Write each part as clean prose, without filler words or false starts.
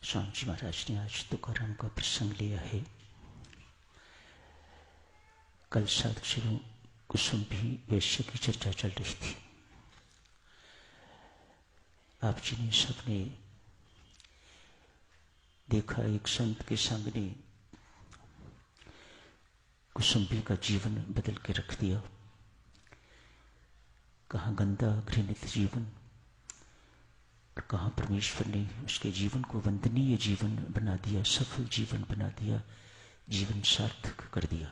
स्वामी जी महाराज ने आज तुकाराम का प्रसंग लिया है। कल साधु कुसुम्भी वैश्य की चर्चा चल रही थी। आप जी ने सबने देखा, एक संत के सामने कुसुम्भी का जीवन बदल के रख दिया। कहाँ गंदा घृणित जीवन और कहाँ परमेश्वर ने उसके जीवन को वंदनीय जीवन बना दिया, सफल जीवन बना दिया, जीवन सार्थक कर दिया।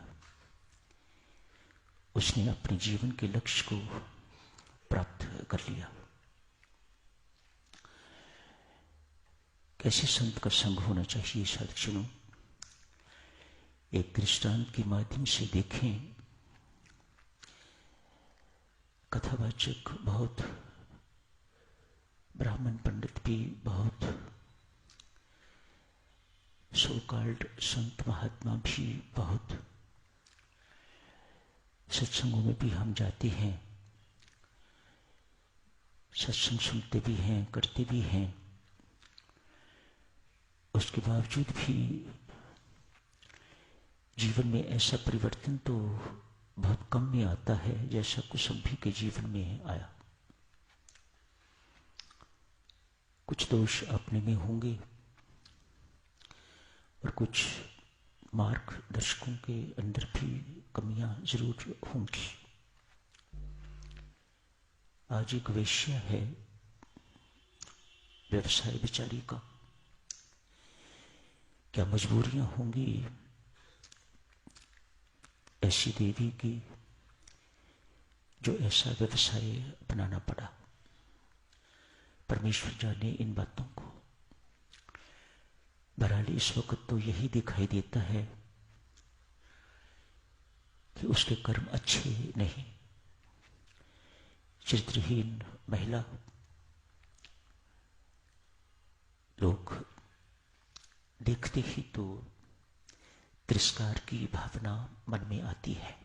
उसने अपने जीवन के लक्ष्य को प्राप्त कर लिया। कैसे संत का संग होना चाहिए साधुजनों, एक दृष्टांत के माध्यम से देखें। कथावाचक बहुत, ब्राह्मण पंडित भी बहुत, सो कॉल्ड संत महात्मा भी बहुत, सत्संगों में भी हम जाते हैं, सत्संग सुनते भी हैं, करते भी हैं। उसके बावजूद भी जीवन में ऐसा परिवर्तन तो बहुत कम में आता है जैसा कुसुम्भी के जीवन में आया। कुछ दोष अपने में होंगे और कुछ मार्गदर्शकों के अंदर भी कमियां जरूर होंगी। आज एक वेश्या है, व्यवसाय बेचारी का, क्या मजबूरियां होंगी ऐसी देवी की जो ऐसा व्यवसाय अपनाना पड़ा। परमेश्वर जाने इन बातों को। बहरहाल इस वक्त तो यही दिखाई देता है कि उसके कर्म अच्छे नहीं। चरित्रहीन महिला, लोग देखते ही तो तिरस्कार की भावना मन में आती है।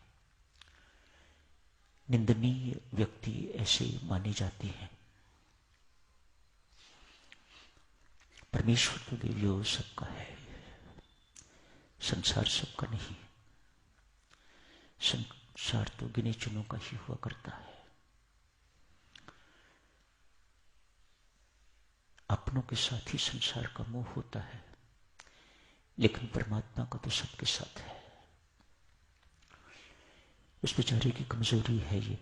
निंदनीय व्यक्ति ऐसे माने जाते हैं। परमेश्वर तो देवियों सबका है, संसार सबका नहीं। संसार तो गिने चुनों का ही हुआ करता है। अपनों के साथ ही संसार का मोह होता है, लेकिन परमात्मा का तो सबके साथ है। उस बेचारे की कमजोरी है ये,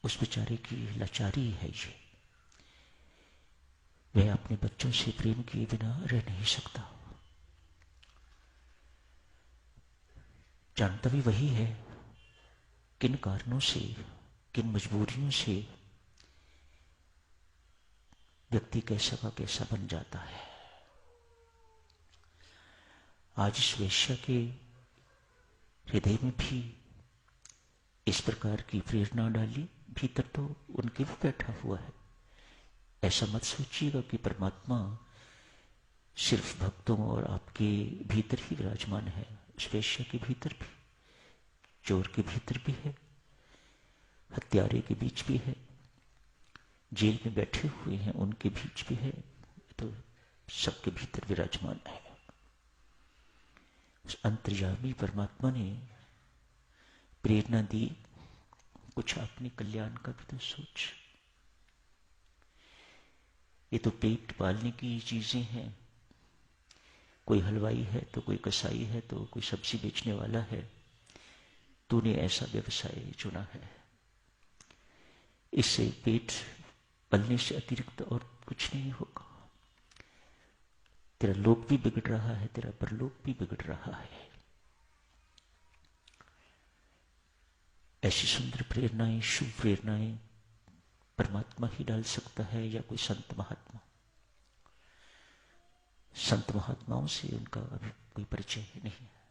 उस बेचारे की लाचारी है ये। वह अपने बच्चों से प्रेम किए बिना रह नहीं सकता। जानता भी वही है किन कारणों से, किन मजबूरियों से व्यक्ति कैसा का कैसा बन जाता है। आज इस वेश्या के हृदय में भी इस प्रकार की प्रेरणा डाली, भीतर तो उनके भी बैठा हुआ है। ऐसा मत सोचिएगा कि परमात्मा सिर्फ भक्तों और आपके भीतर ही विराजमान है। उस वेश्या के भीतर भी, चोर के भीतर भी है, हत्यारे के बीच भी है, जेल में बैठे हुए हैं उनके बीच भी है, तो सबके भीतर विराजमान है। उस अंतर्यामी परमात्मा ने प्रेरणा दी, कुछ अपने कल्याण का भी तो सोच। ये तो पेट पालने की चीजें हैं। कोई हलवाई है तो कोई कसाई है तो कोई सब्जी बेचने वाला है। तूने ऐसा व्यवसाय चुना है, इससे पेट पलने से अतिरिक्त और कुछ नहीं होगा। तेरा लोक भी बिगड़ रहा है, तेरा परलोक भी बिगड़ रहा है। ऐसी सुंदर प्रेरणाएं, शुभ प्रेरणाएं परमात्मा ही डाल सकता है या कोई संत महात्मा। संत महात्माओं से उनका अभी कोई परिचय नहीं है,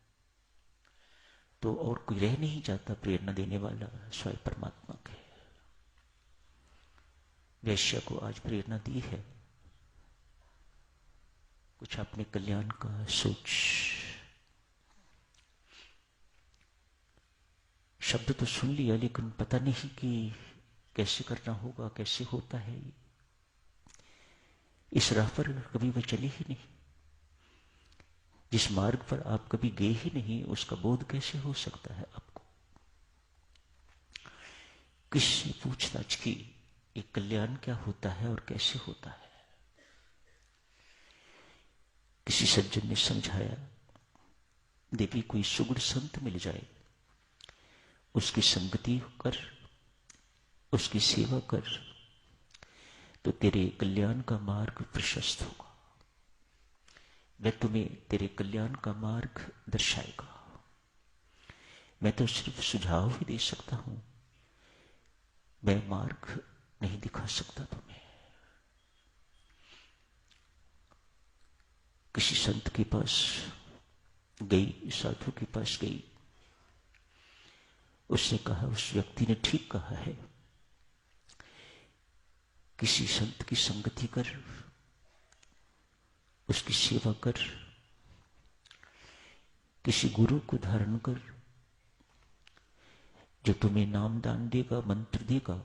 तो और कोई रह नहीं जाता प्रेरणा देने वाला स्वयं परमात्मा के। वैश्य को आज प्रेरणा दी है, कुछ अपने कल्याण का सोच। शब्द तो सुन लिया, लेकिन पता नहीं कि कैसे करना होगा, कैसे होता है। इस राह पर कभी वह चली ही नहीं। जिस मार्ग पर आप कभी गए ही नहीं, उसका बोध कैसे हो सकता है आपको? किससे पूछताछ की ये कल्याण क्या होता है और कैसे होता है? किसी सज्जन ने समझाया, देवी कोई सुगढ़ संत मिल जाए, उसकी संगति कर, उसकी सेवा कर, तो तेरे कल्याण का मार्ग प्रशस्त होगा। वह तुम्हें तेरे कल्याण का मार्ग दर्शाएगा। मैं तो सिर्फ सुझाव ही दे सकता हूं, मैं मार्ग नहीं दिखा सकता तुम्हें। किसी संत के पास गई, साधु के पास गई, उसने कहा, उस व्यक्ति ने ठीक कहा है, किसी संत की संगति कर, उसकी सेवा कर, किसी गुरु को धारण कर, जो तुम्हें नाम दान देगा, मंत्र देगा,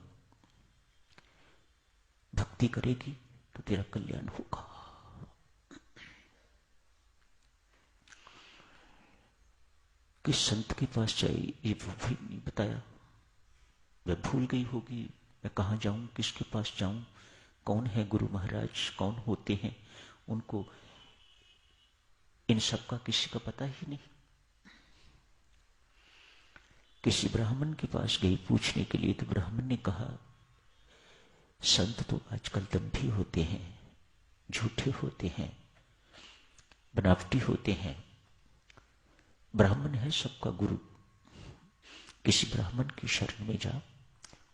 भक्ति करेगी तो तेरा कल्याण होगा। किस संत के पास जाए ये वो भी नहीं बताया। वह भूल गई होगी, मैं कहां जाऊं, किसके पास जाऊं, कौन है गुरु महाराज, कौन होते हैं, उनको इन सब का किसी का पता ही नहीं। किसी ब्राह्मण के पास गई पूछने के लिए, तो ब्राह्मण ने कहा, संत तो आजकल दंभी होते हैं, झूठे होते हैं, बनावटी होते हैं, ब्राह्मण है सबका गुरु, किसी ब्राह्मण की शरण में जा,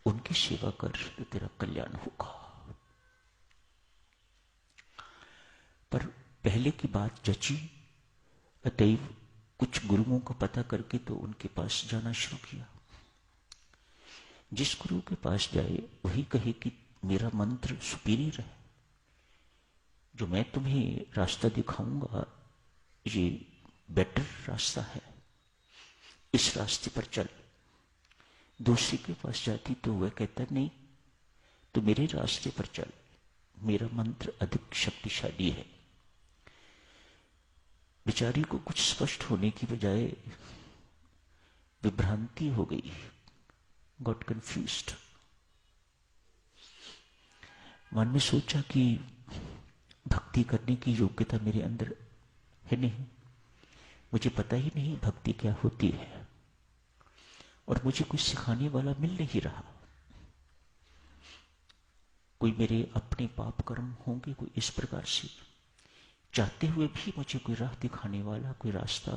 उनकी सेवा कर तो तेरा कल्याण होगा। पर पहले की बात जची, अतएव कुछ गुरुओं का पता करके तो उनके पास जाना शुरू किया। जिस गुरु के पास जाए वही कहे कि मेरा मंत्र सुपीरियर है, जो मैं तुम्हें रास्ता दिखाऊंगा ये बेटर रास्ता है, इस रास्ते पर चल। दूसरे के पास जाती तो वह कहता, नहीं तो मेरे रास्ते पर चल, मेरा मंत्र अधिक शक्तिशाली है। बेचारी को कुछ स्पष्ट होने की बजाय विभ्रांति हो गई, गॉट कंफ्यूज्ड। मन में सोचा कि भक्ति करने की योग्यता मेरे अंदर है नहीं, मुझे पता ही नहीं भक्ति क्या होती है, और मुझे कोई सिखाने वाला मिल नहीं रहा। कोई मेरे अपने पाप कर्म होंगे, कोई इस प्रकार से चाहते हुए भी मुझे कोई राह दिखाने वाला, कोई रास्ता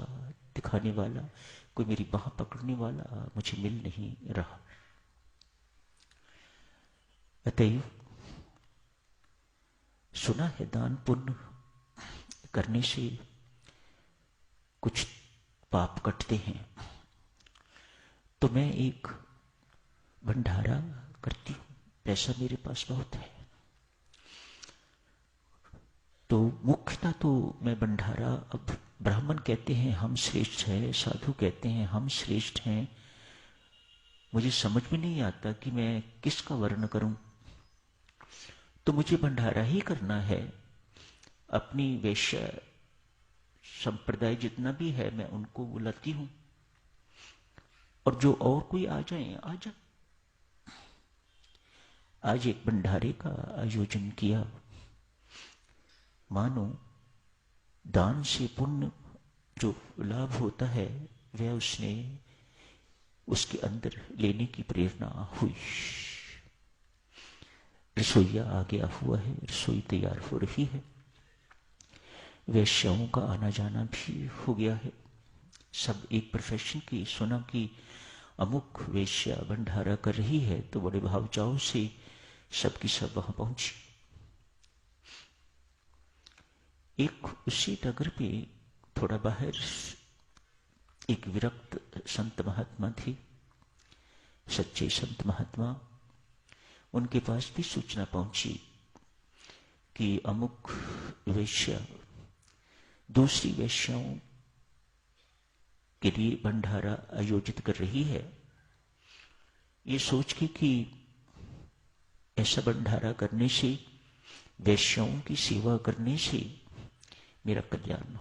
दिखाने वाला, कोई मेरी बाह पकड़ने वाला मुझे मिल नहीं रहा। अतएव सुना है दान पुण्य करने से कुछ पाप कटते हैं, तो मैं एक भंडारा करती हूं, पैसा मेरे पास बहुत है, तो मुख्यतः तो मैं भंडारा, अब ब्राह्मण कहते हैं हम श्रेष्ठ हैं, साधु कहते हैं हम श्रेष्ठ हैं, मुझे समझ में नहीं आता कि मैं किसका वर्ण करूं, तो मुझे भंडारा ही करना है। अपनी वैश्य संप्रदाय जितना भी है मैं उनको बुलाती हूं, और जो और कोई आ जाए आ जा। आज एक भंडारे का आयोजन किया। मानो दान से पुण्य जो लाभ होता है वह उसने उसके अंदर लेने की प्रेरणा हुई। रसोईया आ गया हुआ है, रसोई तैयार हो रही है, वैश्याओं का आना जाना भी हो गया है। सब एक प्रोफेशन की सुना कि अमुक वेश्या भंडारा कर रही है, तो बड़े भावचाव से सबकी सब वहां पहुंची। एक उसी नगर पे थोड़ा बाहर एक विरक्त संत महात्मा थे, सच्चे संत महात्मा। उनके पास भी सूचना पहुंची कि अमुक वेश्या दूसरी वेश्याओं के लिए भंडारा आयोजित कर रही है। ये सोच के कि ऐसा भंडारा करने से, वेश्याओं की सेवा करने से मेरा कल्याण